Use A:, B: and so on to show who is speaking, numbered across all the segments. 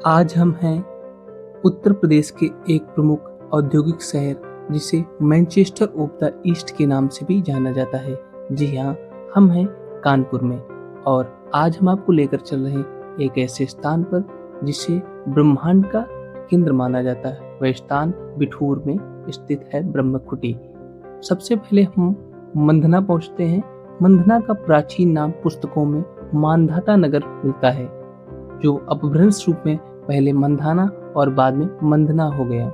A: आज हम हैं उत्तर प्रदेश के एक प्रमुख औद्योगिक शहर जिसे मैनचेस्टर ऑफ द ईस्ट के नाम से भी जाना जाता है। जी हाँ, हम हैं कानपुर में और आज हम आपको लेकर चल रहे हैं एक ऐसे स्थान पर जिसे ब्रह्मांड का केंद्र माना जाता है। वह स्थान बिठूर में स्थित है ब्रह्मकुटी। सबसे पहले हम मंधना पहुंचते हैं। मंधना का प्राचीन नाम पुस्तकों में मानधाता नगर मिलता है, जो अपभ्रंश रूप में पहले मंधाना और बाद में मंधना हो गया।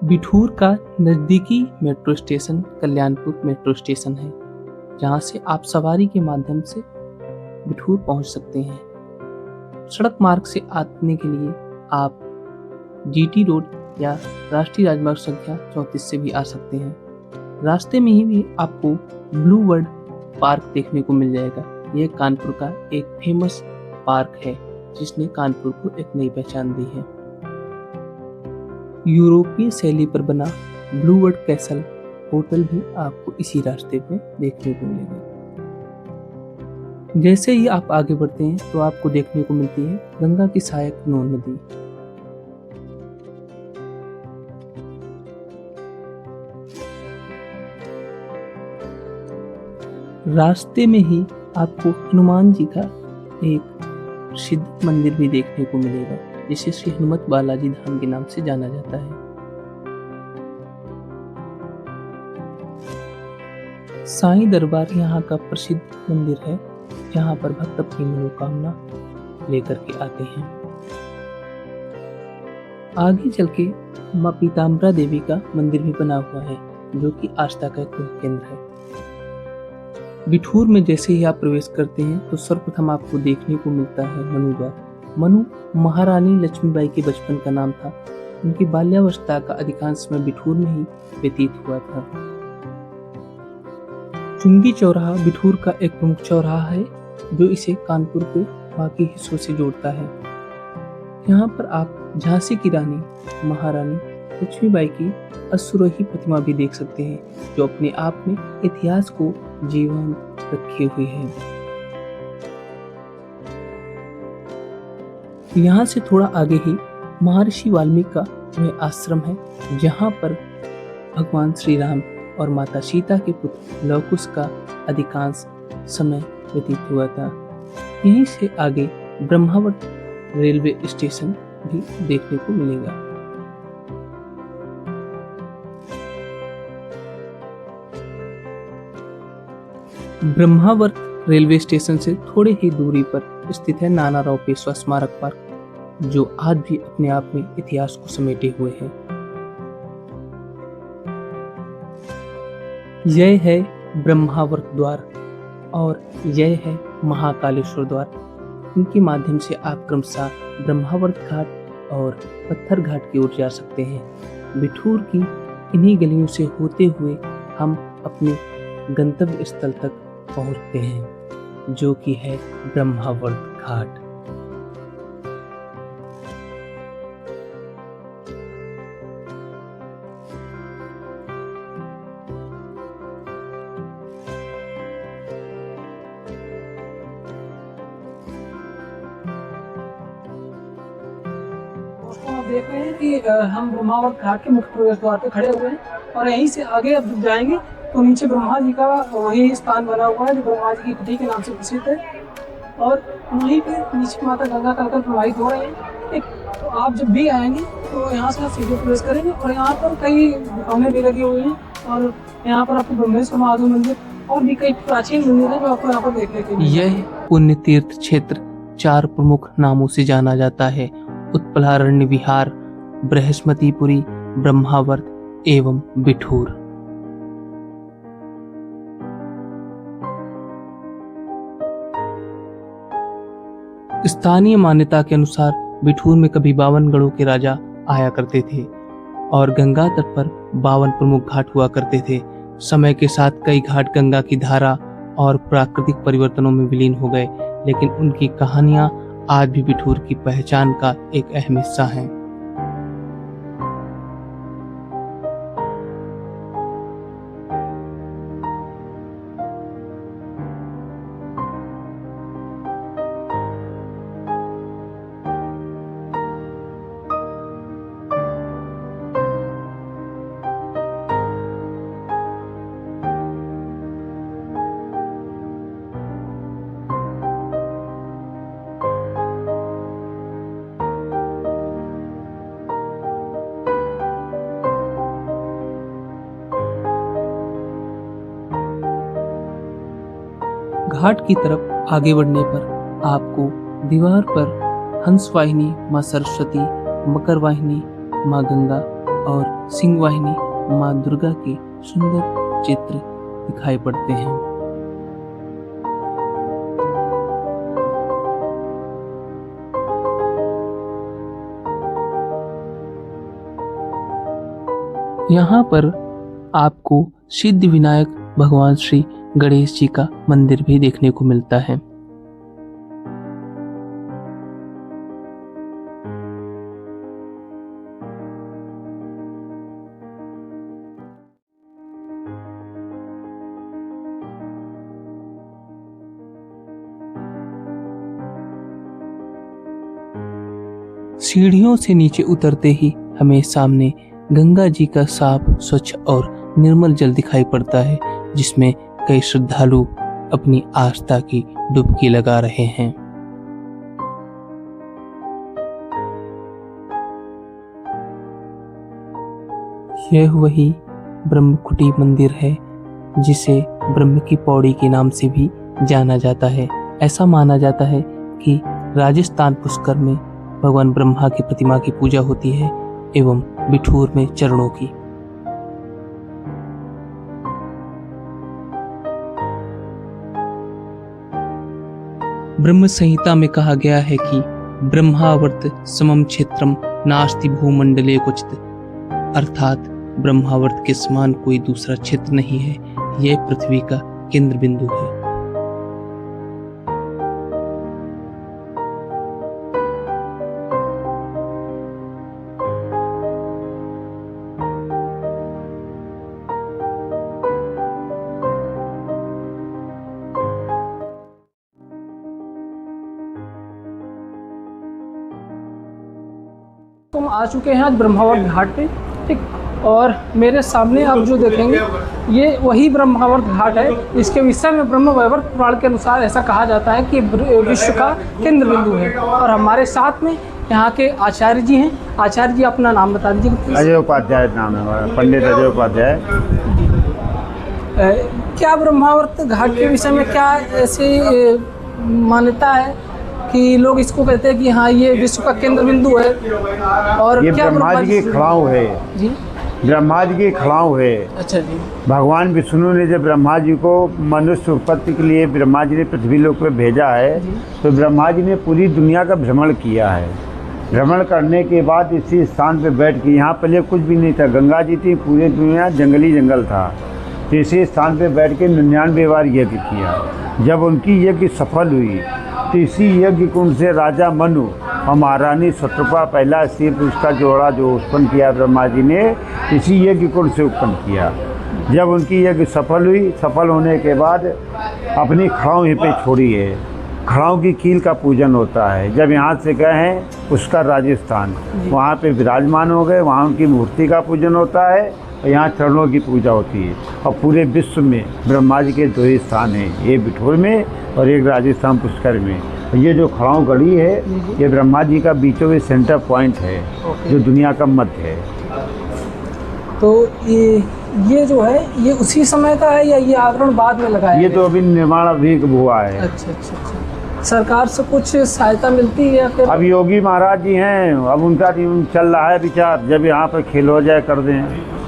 A: बिठूर का नजदीकी metro station Kalyanpur metro station है, जहां से आप सवारी के माध्यम से बिठूर पहुंच सकते हैं। सड़क मार्ग से आने के लिए आप जीटी रोड या राष्ट्रीय राजमार्ग संख्या 34 से भी आ सकते हैं। रास्ते में ही भी आपको ब्लू वर्ल्ड पार्क देखने को मिल जाएगा। यह कानपुर का एक फेमस पार्क है जिसने कानपुर को एक नई पहचान दी है। यूरोपीय शैली पर बना ब्लू वर्ल्ड कैसल होटल भी आपको इसी रास्ते में देखने को मिलेगा। जैसे ही आप आगे बढ़ते हैं तो आपको देखने को मिलती है गंगा की सहायक नोन नदी। रास्ते में ही आपको हनुमान जी का एक प्रसिद्ध मंदिर भी देखने को मिलेगा, जिसे श्री हनुमत बालाजी धाम के नाम से जाना जाता है। साईं दरबार यहाँ का प्रसिद्ध मंदिर है, जहाँ पर भक्त अपनी मनोकामना लेकर के आते हैं। आगे चल के माँ पीताम्बरा देवी का मंदिर भी बना हुआ है, जो कि आस्था का एक केंद्र है। बिठूर में जैसे ही आप प्रवेश करते हैं तो सर्वप्रथम आपको देखने को मिलता है मनु द्वार। मनु महारानी लक्ष्मीबाई के बचपन का नाम था। उनकी बाल्यावस्था का अधिकांश समय बिठूर में ही व्यतीत हुआ था। चुंगी चौराहा बिठूर का एक प्रमुख चौराहा है, जो इसे कानपुर के बाकी हिस्सों से जोड़ता है। यहाँ पर आप झांसी की रानी महारानी लक्ष्मीबाई की अश्वरोही प्रतिमा भी देख सकते हैं, जो अपने आप में इतिहास को जीवंत रखे हुए है। यहाँ से थोड़ा आगे ही महर्षि वाल्मीकि का वह आश्रम है, जहाँ पर भगवान श्री राम और माता सीता के पुत्र लव कुश का अधिकांश समय व्यतीत हुआ था। यहीं से आगे ब्रह्मावर्त रेलवे स्टेशन भी देखने को मिलेगा। ब्रह्मावर्त रेलवे स्टेशन से थोड़े ही दूरी पर स्थित है नानाराव पेशवा स्मारक पार्क, जो आज भी अपने आप में इतिहास को समेटे हुए है। यह है ब्रह्मावर्त द्वार और यह है महाकालेश्वर द्वार। इनके माध्यम से आप क्रमशः ब्रह्मावर्त घाट और पत्थर घाट की ओर जा सकते हैं। बिठूर की इन्हीं गलियों से होते हुए हम अपने गंतव्य स्थल तक पहुंचते हैं, जो कि है ब्रह्मावर्त घाट।
B: आप देख रहे हैं कि हम ब्रह्मावर्त घाट के मुख्य प्रवेश द्वार पे खड़े हुए हैं और यहीं से आगे अब जाएंगे तो नीचे ब्रह्मा जी का वही स्थान बना हुआ है, जो ब्रह्मा जी की कुटी के नाम से प्रसिद्ध है। और वहीं पे नीचे माता गंगा कलकल प्रवाहित हो रहे हैं। एक तो आप जब भी आएंगे तो यहाँ से आप सीधे प्रवेश करेंगे और यहाँ पर कई दुकानें भी लगी हुई हैं और यहाँ पर आपको ब्रह्मेश्वर महादेव मंदिर और भी कई प्राचीन मंदिर है जो आपको यहाँ पर देखने के लिए।
A: यह पुण्य तीर्थ क्षेत्र 4 प्रमुख नामों से जाना जाता है: उत्पलारण्य विहार, बृहस्पतिपुरी, ब्रह्मावर्त एवं बिठूर। स्थानीय मान्यता के अनुसार बिठूर में कभी 52 गढ़ों के राजा आया करते थे और गंगा तट पर 52 प्रमुख घाट हुआ करते थे। समय के साथ कई घाट गंगा की धारा और प्राकृतिक परिवर्तनों में विलीन हो गए, लेकिन उनकी कहानियां आज भी बिठूर की पहचान का एक अहम हिस्सा हैं। घाट की तरफ आगे बढ़ने पर आपको दीवार पर हंस वाहिनी माँ सरस्वती, मकर वाहिनी माँ गंगा और सिंह वाहिनी माँ दुर्गा के सुंदर चित्र दिखाई पड़ते हैं। यहाँ पर आपको सिद्धि विनायक भगवान श्री गणेश जी का मंदिर भी देखने को मिलता है। सीढ़ियों से नीचे उतरते ही हमें सामने गंगा जी का साफ, स्वच्छ और निर्मल जल दिखाई पड़ता है, जिसमें कई श्रद्धालु अपनी आस्था की डुबकी लगा रहे हैं। यह वही ब्रह्मकुटी मंदिर है जिसे ब्रह्म की पौड़ी के नाम से भी जाना जाता है। ऐसा माना जाता है कि राजस्थान पुष्कर में भगवान ब्रह्मा की प्रतिमा की पूजा होती है एवं बिठूर में चरणों की। ब्रह्म संहिता में कहा गया है कि ब्रह्मावर्त समम क्षेत्रम नास्ति भूमंडले क्वचित्, अर्थात ब्रह्मावर्त के समान कोई दूसरा क्षेत्र नहीं है, यह पृथ्वी का केंद्र बिंदु है।
B: तो हम आ चुके हैं आज ब्रह्मावर्त घाट पे, ठीक। और मेरे सामने आप जो देखेंगे ये वही ब्रह्मावर्त घाट है। इसके विषय में ब्रह्म वैवर्त पुराण के अनुसार ऐसा कहा जाता है कि विश्व का केंद्र बिंदु है। और हमारे साथ में यहाँ के आचार्य जी हैं। आचार्य जी अपना नाम बता दीजिए।
C: अजय उपाध्याय नाम है हमारा, पंडित अजय उपाध्याय।
B: क्या ब्रह्मावर्त घाट के विषय में क्या ऐसी मान्यता है कि लोग इसको कहते हैं कि हाँ ये विश्व का केंद्र बिंदु है? और
C: ये
B: क्या
C: ब्रह्मा जी की खड़ाऊ है
B: जी?
C: ब्रह्मा जी की खड़ाऊ है।
B: अच्छा जी।
C: भगवान विष्णु ने जब ब्रह्मा जी को मनुष्य उत्पत्ति के लिए ब्रह्मा जी ने पृथ्वी लोक पे भेजा है, तो ब्रह्मा जी ने पूरी दुनिया का भ्रमण किया है। भ्रमण करने के बाद इसी स्थान पे बैठ के, यहाँ पहले कुछ भी नहीं था, गंगा जी थी, पूरी दुनिया जंगली जंगल था, तो इसी स्थान पे बैठ के 99 बार यज्ञ किया। जब उनकी यज्ञ सफल हुई तो इसी यज्ञ कुंड से राजा मनु और महारानी शत्रुपा पहला स्त्री पुरुष का जोड़ा जो उत्पन्न किया ब्रह्मा जी ने, इसी यज्ञ कुंड से उत्पन्न किया। जब उनकी यज्ञ सफल हुई, सफल होने के बाद अपनी खड़ाऊ यहीं पे छोड़ी है। खड़ाऊ की कील का पूजन होता है। जब यहाँ से गए हैं उसका राजस्थान, वहाँ पे विराजमान हो गए, वहाँ उनकी मूर्ति का पूजन होता है और यहाँ चरणों की पूजा होती है। और पूरे विश्व में ब्रह्मा जी के 2 ही स्थान हैं, एक बिठूर में और एक राजस्थान पुष्कर में। और ये जो खड़ाऊ गढ़ी है ये ब्रह्मा जी का बीचों बीच सेंटर पॉइंट है, जो दुनिया का मध्य है।
B: तो ये जो है ये उसी समय का है या ये आवरण बाद में लगाया?
C: ये तो अभी निर्माण अभी हुआ है।
B: अच्छा अच्छा अच्छा। सरकार से कुछ सहायता मिलती है या फिर?
C: अब योगी महाराज जी हैं, अब उनका चल रहा है विचार, जब यहाँ पर खेल हो जाए कर दें।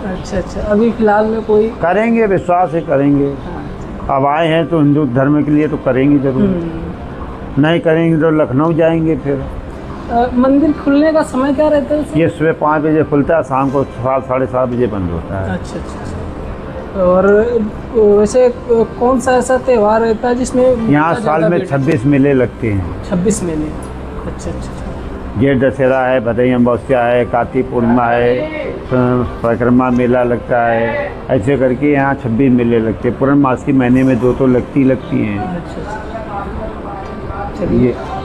B: अच्छा अच्छा। अभी फिलहाल में कोई
C: करेंगे, विश्वास है करेंगे। अब आए हैं तो हिंदू धर्म के लिए तो करेंगे जरूर, नहीं करेंगे तो लखनऊ जाएंगे फिर।
B: मंदिर खुलने का समय क्या रहता है?
C: ये सुबह 5 बजे खुलता है, शाम को 7 साढ़े 7 बजे बंद होता है।
B: अच्छा अच्छा। और वैसे कौन सा ऐसा त्यौहार रहता है जिसमें
C: यहाँ साल में 26 मेले लगते हैं।
B: 26 मेले? अच्छा अच्छा।
C: ये दशहरा है, भदई अमावस्या है, कार्तिक पूर्णिमा है, परिक्रमा मेला लगता है, ऐसे करके यहाँ 26 मेले लगते हैं। पूर्णमास के महीने में 2 तो लगती हैं।
B: अच्छा।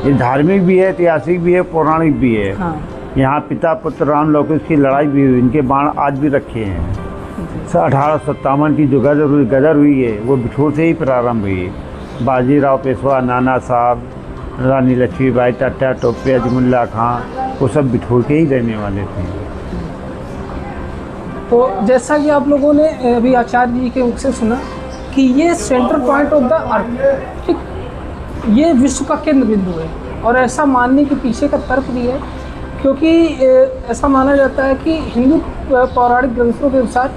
C: ये धार्मिक भी है, ऐतिहासिक भी है, पौराणिक भी है।
B: हाँ।
C: यहाँ पिता पुत्र राम लौकुश की लड़ाई भी हुई, इनके बाण आज भी रखे हैं। 1857 की जो गदर हुई है वो बिठूर से ही प्रारंभ हुई। बाजीराव पेशवा, नाना साहब, रानी लक्ष्मीबाई, टाटा टोपे, अजमुल्ला खां, वो सब बिठूर के ही रहने वाले थे।
B: तो जैसा कि आप लोगों ने अभी आचार्य जी के मुख से सुना कि ये centre point of the earth, ठीक, ये विश्व का केंद्र बिंदु है। और ऐसा मानने के पीछे का तर्क भी है क्योंकि ऐसा माना जाता है कि हिंदू पौराणिक ग्रंथों के अनुसार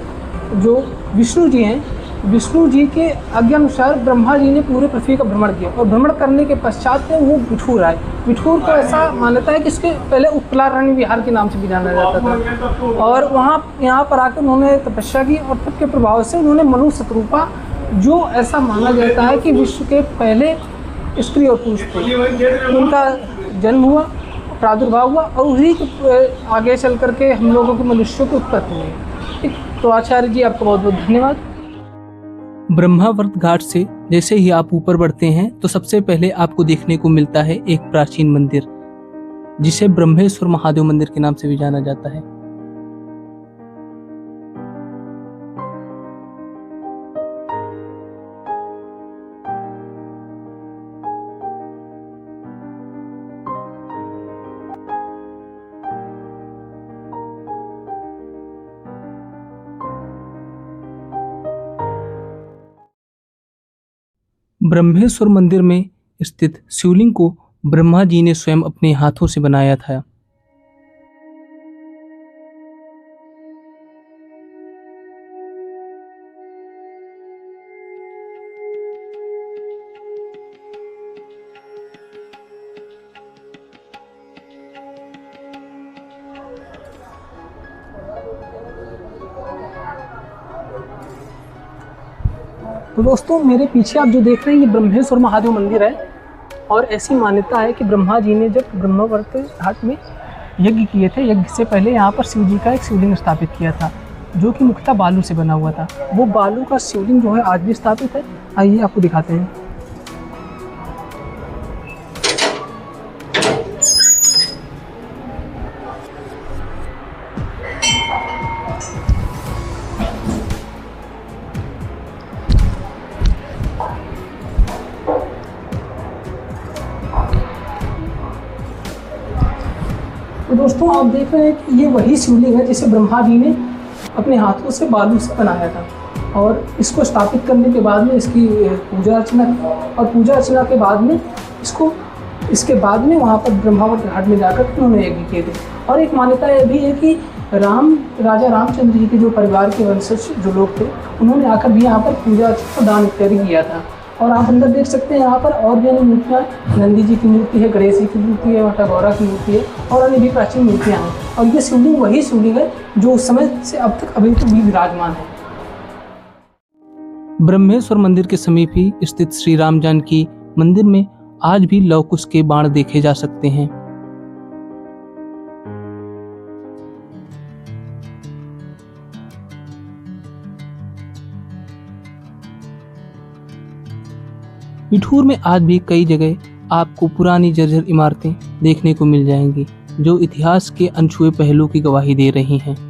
B: जो विष्णु जी हैं, विष्णु जी के आज्ञानुसार ब्रह्मा जी ने पूरे पृथ्वी का भ्रमण किया और भ्रमण करने के पश्चात में वो बिठूर आए। बिठूर को ऐसा मान्यता है कि इसके पहले उत्कलारण्य विहार के नाम से भी जाना जाता था और यहाँ पर आकर उन्होंने तपस्या की और तब के प्रभाव से उन्होंने मनु शतरूपा, जो ऐसा माना जाता है कि विश्व के पहले स्त्री और पुरुष थे, उनका जन्म हुआ, प्रादुर्भाव हुआ और उसी के आगे चल करके हम लोगों के मनुष्यों की उत्पत्ति हुई। ठीक, तो आचार्य जी आपका बहुत बहुत धन्यवाद।
A: ब्रह्मावर्त घाट से जैसे ही आप ऊपर बढ़ते हैं तो सबसे पहले आपको देखने को मिलता है एक प्राचीन मंदिर, जिसे ब्रह्मेश्वर महादेव मंदिर के नाम से भी जाना जाता है। ब्रह्मेश्वर मंदिर में स्थित शिवलिंग को ब्रह्मा जी ने स्वयं अपने हाथों से बनाया था।
B: तो दोस्तों, मेरे पीछे आप जो देख रहे हैं ये ब्रह्मेश्वर महादेव मंदिर है और ऐसी मान्यता है कि ब्रह्मा जी ने जब ब्रह्मावर्त घाट में यज्ञ किए थे, यज्ञ से पहले यहाँ पर शिव जी का एक शिवलिंग स्थापित किया था, जो कि मुख्यतः बालू से बना हुआ था। वो बालू का शिवलिंग जो है आज भी स्थापित है। आइए आपको दिखाते हैं। तो दोस्तों, आप देख रहे हैं कि ये वही शिवलिंग है जिसे ब्रह्मा जी ने अपने हाथों से बालू से बनाया था और इसको स्थापित करने के बाद में इसकी पूजा अर्चना की और पूजा अर्चना के बाद में इसके बाद में वहाँ पर ब्रह्मावर्त घाट में जाकर उन्होंने यज्ञ किए थे। और एक मान्यता यह भी है कि राजा रामचंद्र जी के जो परिवार के वंशज जो लोग थे, उन्होंने आकर भी यहाँ पर पूजा अर्चना दान इत्यादि किया था। और आप अंदर देख सकते हैं यहाँ पर और भी अन्य मूर्तियाँ, नंदी जी की मूर्ति है, गणेश जी की मूर्ति है, माता गौरा की मूर्ति है और अन्य भी प्राचीन मूर्तियाँ हैं। और ये शिवलिंग वही शिवलिंग है जो उस समय से अब तक अभी तक भी विराजमान है।
A: ब्रह्मेश्वर मंदिर के समीप ही स्थित श्री राम जानकी मंदिर में आज भी लव कुश के बाण देखे जा सकते हैं। बिठूर में आज भी कई जगह आपको पुरानी जर्जर इमारतें देखने को मिल जाएंगी, जो इतिहास के अनछुए पहलू की गवाही दे रही हैं।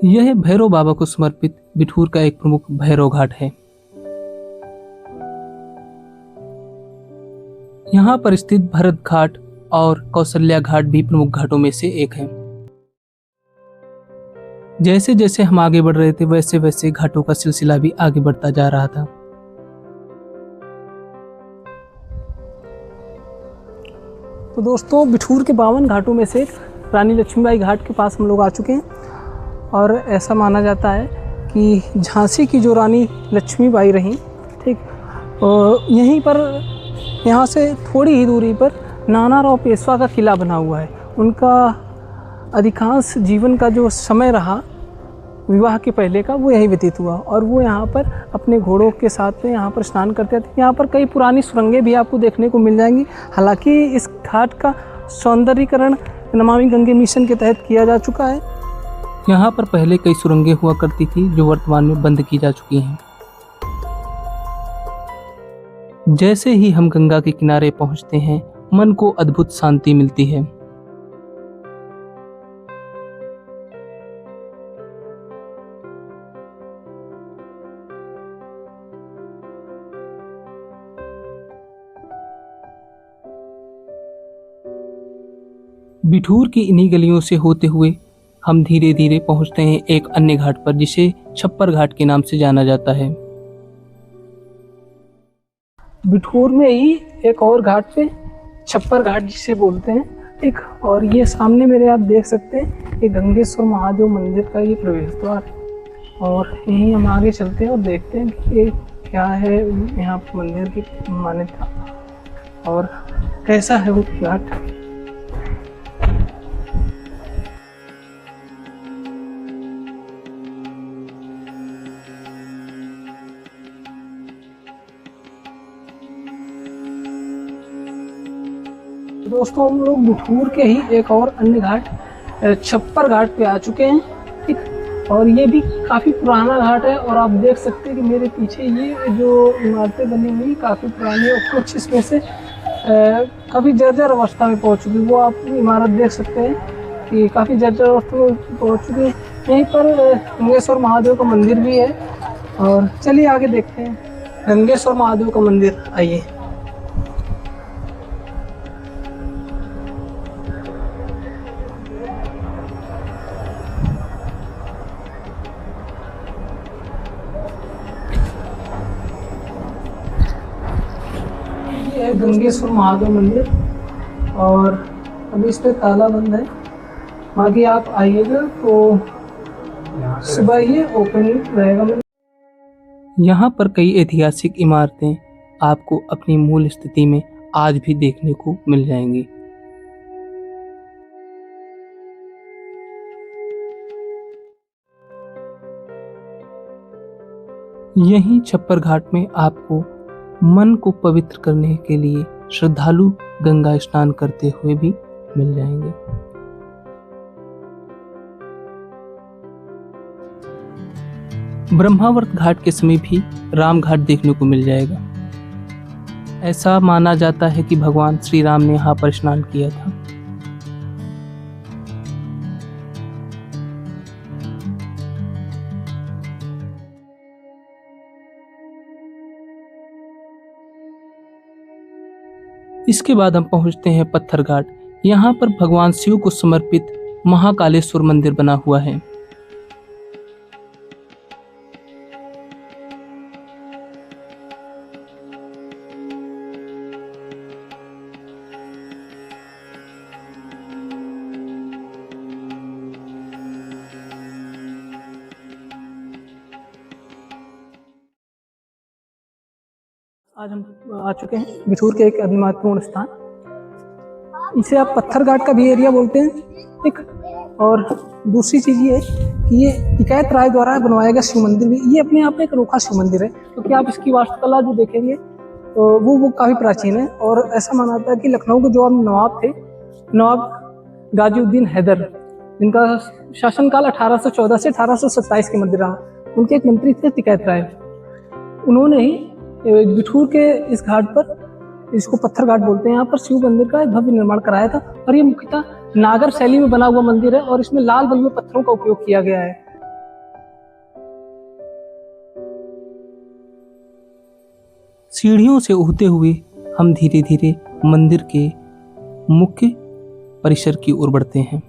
A: यह भैरव बाबा को समर्पित बिठूर का एक प्रमुख भैरव घाट है। यहाँ पर स्थित भरत घाट और कौशल्या घाट भी प्रमुख घाटों में से एक है। जैसे जैसे हम आगे बढ़ रहे थे वैसे वैसे घाटों का सिलसिला भी आगे बढ़ता जा रहा था।
B: तो दोस्तों, बिठूर के 52 घाटों में से रानी लक्ष्मीबाई घाट के पास हम लोग आ चुके हैं और ऐसा माना जाता है कि झांसी की जो रानी लक्ष्मीबाई रहीं, ठीक, यहीं पर यहाँ से थोड़ी ही दूरी पर नानाराव पेशवा का किला बना हुआ है। उनका अधिकांश जीवन का जो समय रहा विवाह के पहले का, वो यहीं व्यतीत हुआ और वो यहाँ पर अपने घोड़ों के साथ में यहाँ पर स्नान करते थे। यहाँ पर कई पुरानी सुरंगें भी आपको देखने को मिल जाएंगी। हालांकि इस घाट का सौंदर्यीकरण नमामि गंगे मिशन के तहत किया जा चुका है।
A: यहाँ पर पहले कई सुरंगें हुआ करती थी जो वर्तमान में बंद की जा चुकी हैं। जैसे ही हम गंगा के किनारे पहुँचते हैं मन को अद्भुत शांति मिलती है। बिठूर की इन्हीं गलियों से होते हुए हम धीरे धीरे पहुंचते हैं एक अन्य घाट पर, जिसे छप्पर घाट के नाम से जाना जाता है।
B: बिठूर में ही एक और घाट पे छप्पर घाट जिसे बोलते हैं, ठीक। और ये सामने मेरे आप देख सकते हैं, ये गंगेश्वर महादेव मंदिर का ये प्रवेश द्वार है। और यहीं हम आगे चलते हैं और देखते हैं कि ये क्या है, यहाँ पर मंदिर की मान्यता और कैसा है वो घाट। दोस्तों, हम लोग बिठूर के ही एक और अन्य घाट छप्पर घाट पे आ चुके हैं, ठीक। और ये भी काफ़ी पुराना घाट है और आप देख सकते हैं कि मेरे पीछे ये जो इमारतें बनी हुई काफ़ी पुरानी और कुछ इसमें से काफ़ी जर्जर अवस्था में पहुंच चुकी। वो आप इमारत देख सकते हैं कि काफ़ी जर्जर अवस्था में पहुंच चुकी है। यहीं पर गंगेश्वर महादेव का मंदिर भी है। और चलिए आगे देखते हैं गंगेश्वर महादेव का मंदिर। आइए। गंगेश्वर महादेव मंदिर और अभी इस पे ताला बंद है। बाकी आप आइएगा तो सुबह ये ओपन रहेगा।
A: यहाँ पर कई ऐतिहासिक इमारतें आपको अपनी मूल स्थिति में आज भी देखने को मिल जाएंगी। यहीं छप्पर घाट में आपको मन को पवित्र करने के लिए श्रद्धालु गंगा स्नान करते हुए भी मिल जाएंगे। ब्रह्मावर्त घाट के समीप ही राम घाट देखने को मिल जाएगा। ऐसा माना जाता है कि भगवान श्री राम ने यहाँ पर स्नान किया था। इसके बाद हम पहुंचते हैं पत्थर घाट। यहाँ पर भगवान शिव को समर्पित महाकालेश्वर मंदिर बना हुआ है।
B: आज हम आ चुके हैं बिठूर के एक महत्वपूर्ण स्थान। इसे आप पत्थर घाट का भी एरिया बोलते हैं, ठीक। और दूसरी चीज़ ये है कि ये टिकैत राय द्वारा बनवाया गया शिव मंदिर भी, ये अपने आप में एक अनोखा शिव मंदिर है, क्योंकि आप इसकी वास्तुकला जो देखेंगे तो वो काफ़ी प्राचीन है। और ऐसा माना जाता है कि लखनऊ के जो अब नवाब थे, नवाब गाजीउद्दीन हैदर, जिनका शासनकाल 1814 से 1827 के मध्य रहा, उनके एक मंत्री थे टिकैत राय। उन्होंने ही बिठूर के इस घाट पर, इसको पत्थर घाट बोलते हैं, यहाँ पर शिव मंदिर का भव्य निर्माण कराया था। और ये मुख्यतः नागर शैली में बना हुआ मंदिर है और इसमें लाल बलुए पत्थरों का उपयोग किया गया है।
A: सीढ़ियों से होते हुए हम धीरे धीरे मंदिर के मुख्य परिसर की ओर बढ़ते हैं।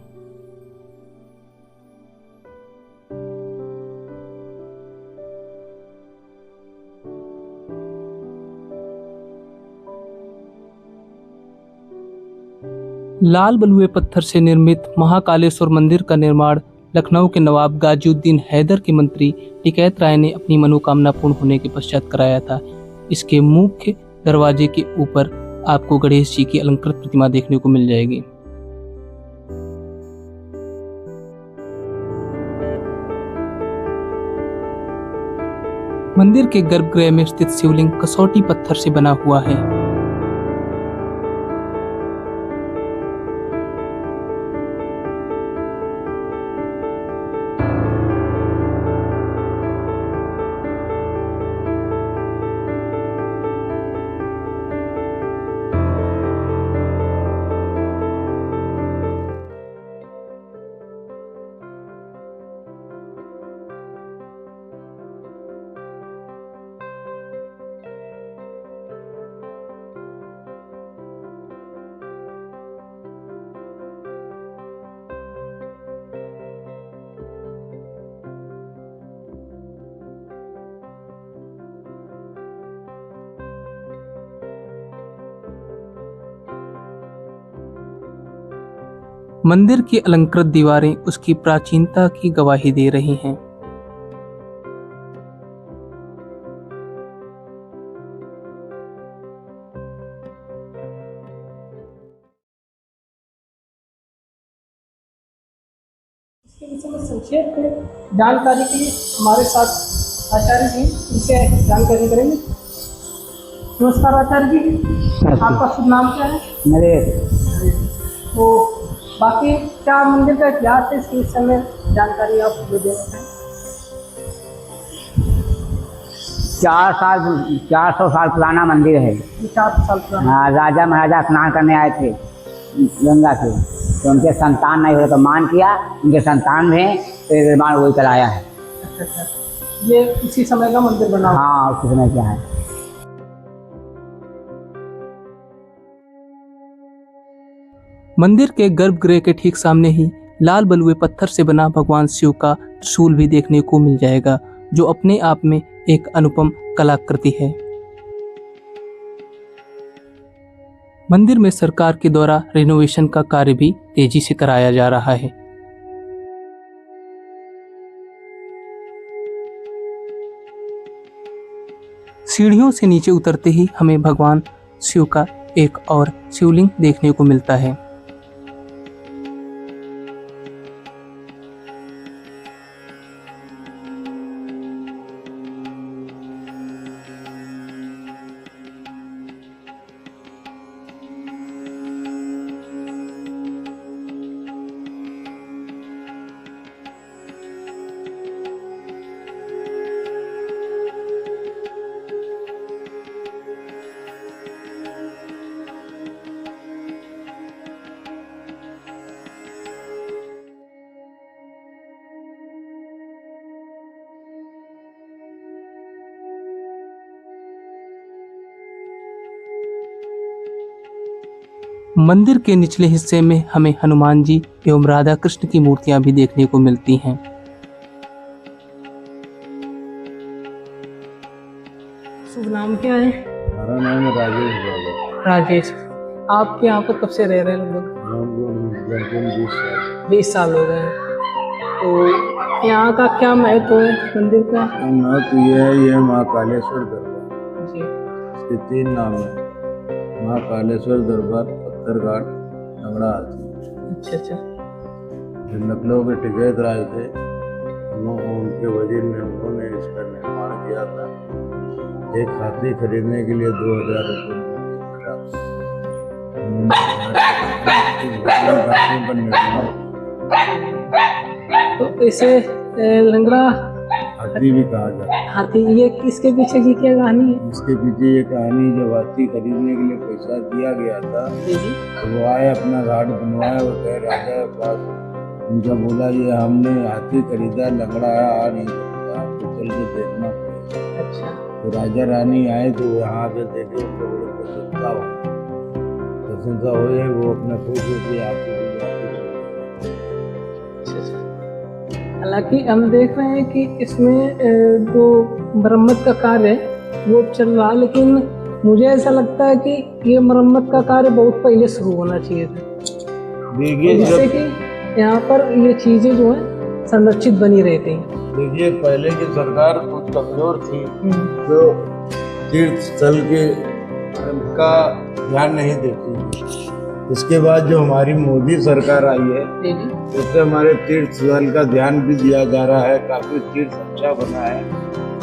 A: लाल बलुए पत्थर से निर्मित महाकालेश्वर मंदिर का निर्माण लखनऊ के नवाब गाजीउद्दीन हैदर के मंत्री टिकैत राय ने अपनी मनोकामना पूर्ण होने के पश्चात कराया था। इसके मुख्य दरवाजे के ऊपर आपको गणेश जी की अलंकृत प्रतिमा देखने को मिल जाएगी। मंदिर के गर्भगृह में स्थित शिवलिंग कसौटी पत्थर से बना हुआ है। मंदिर की अलंकृत दीवारें उसकी प्राचीनता की गवाही दे रही हैं।
B: इसके विषय में संक्षेप में जानकारी के लिए हमारे साथ आचार्य जी इनसे जानकारी करेंगे। नमस्कार आचार्य जी, आपका शुभ नाम क्या है?
D: नरेश।
B: तो बाकी क्या मंदिर का इतिहास है, इसके विषय में जानकारी आप मुझे देना चाहें?
D: 400 साल पुराना मंदिर है।
B: ये 4 साल पुराना।
D: हाँ, राजा महाराजा स्नान करने आए थे गंगा से, तो उनके संतान नहीं हुए तो मान किया, उनके संतान हैं तो ये निर्माण वही कराया है।
B: अच्छा, ये उसी समय का मंदिर बना हुआ है।
D: हाँ, उस समय क्या है।
A: मंदिर के गर्भगृह के ठीक सामने ही लाल बलुए पत्थर से बना भगवान शिव का त्रिशूल भी देखने को मिल जाएगा, जो अपने आप में एक अनुपम कलाकृति है। मंदिर में सरकार के द्वारा रिनोवेशन का कार्य भी तेजी से कराया जा रहा है। सीढ़ियों से नीचे उतरते ही हमें भगवान शिव का एक और शिवलिंग देखने को मिलता है। मंदिर के निचले हिस्से में हमें हनुमान जी एवं राधा कृष्ण की मूर्तियां भी देखने को मिलती हैं।
B: शुभ नाम क्या है?
C: हमारा नाम राजेश बाबू।
B: राजेश। आप यहाँ पर कब से रह रहे हैं? लगभग 20 साल हो गए हैं। तो यहाँ का क्या महत्व है मंदिर का?
C: महत्व यह है, यह माँ कालेश्वर दरबार
B: जी।
C: इसके 3 नाम है। माँ कालेश्वर दरबार, पत्थरघाट, लंगड़ा हाथी।
B: अच्छा।
C: जो लखनऊ के टिकैत राज थे, उनके वजीर ने उन्होंने इसका निर्माण किया था। एक हाथी खरीदने के लिए 2000 रुपये का निर्माण।
B: तो इसे लंगड़ा
C: हाथी भी कहा जाता है।
B: हाथी, ये इसके पीछे की क्या कहानी है?
C: इसके पीछे ये कहानी, जब हाथी खरीदने के लिए पैसा दिया गया था
B: जी।
C: तो वो आए, अपना घाट बनवाया, वो गए राजा के पास। उनका बोला ये हमने हाथी खरीदा, लंगड़ा आ नहीं सकता, आपको चल के देखना पड़ेगा।
B: अच्छा।
C: तो राजा रानी आए तो यहाँ आके देखे, उनको बड़ी प्रसन्नता हुई। वो अपना खुश होकर हाथी
B: हालांकि हम देख रहे हैं कि इसमें जो मरम्मत का कार्य है वो चल रहा है, लेकिन मुझे ऐसा लगता है कि ये मरम्मत का कार्य बहुत पहले शुरू होना चाहिए था, जिससे कि यहाँ पर ये चीजें जो है संरक्षित बनी रहती हैं।
C: देखिए, पहले की सरकार कुछ कमजोर थी, जो तीर्थ स्थल के का ध्यान नहीं देती। इसके बाद जो हमारी मोदी सरकार आई है, उससे हमारे तीर्थ स्थल का ध्यान भी दिया जा रहा है। काफी तीर्थ अच्छा बना है,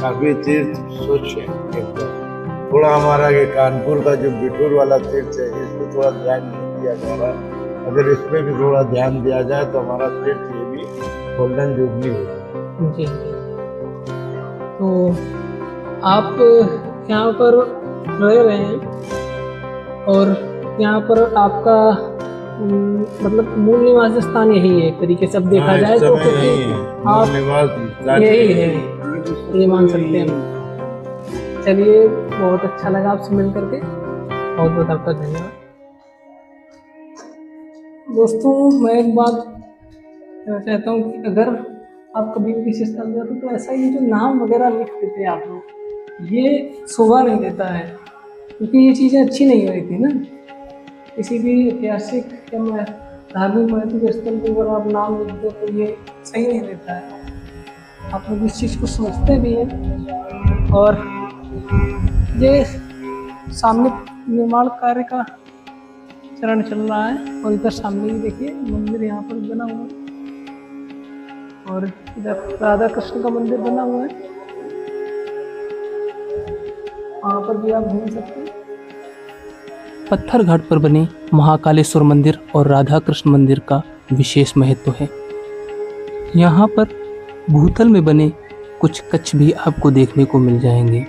C: काफी तीर्थ स्वच्छ है एकदम। थोड़ा हमारा ये कानपुर का जो बिठूर वाला तीर्थ है, इस पर थोड़ा ध्यान नहीं दिया जा रहा है। अगर इस पर भी थोड़ा ध्यान दिया जाए तो हमारा तीर्थ ये भी गोल्डन जुबली होगा।
B: जी। तो आप यहाँ पर रह रहे हैं और यहाँ पर आपका मतलब मूल निवास स्थान यही है एक तरीके से अब देखा जाए तो, आप यही है, ये मान सकते हैं। चलिए, बहुत अच्छा लगा आपसे मिल करके, बहुत बहुत आपका धन्यवाद। दोस्तों, मैं एक बात कहना चाहता हूँ कि अगर आप कभी भी किसी स्थल जाते हो तो ऐसा ये जो नाम वगैरह लिख देते हैं आप लोग, ये शोभा नहीं देता है, क्योंकि ये चीज़ें अच्छी नहीं रहती ना। किसी भी ऐतिहासिक या धार्मिक महत्व स्थल के ऊपर आप नाम लिखते तो ये सही नहीं रहता है। आप लोग इस चीज़ को सोचते भी हैं। और ये सामने निर्माण कार्य का चरण चल रहा है और इधर सामने ही देखिए मंदिर यहाँ पर बना हुआ है और इधर राधा कृष्ण का मंदिर बना हुआ है, वहाँ पर भी आप घूम सकते हैं।
A: पत्थर घाट पर बने महाकालेश्वर मंदिर और राधा कृष्ण मंदिर का विशेष महत्व है। यहाँ पर भूतल में बने कुछ कच्छ भी आपको देखने को मिल जाएंगे।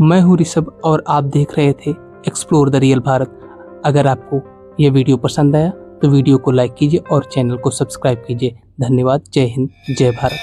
A: मैं हूँ ऋषभ और आप देख रहे थे एक्सप्लोर द रियल भारत। अगर आपको यह वीडियो पसंद आया तो वीडियो को लाइक कीजिए और चैनल को सब्सक्राइब कीजिए। धन्यवाद। जय हिंद, जय भारत।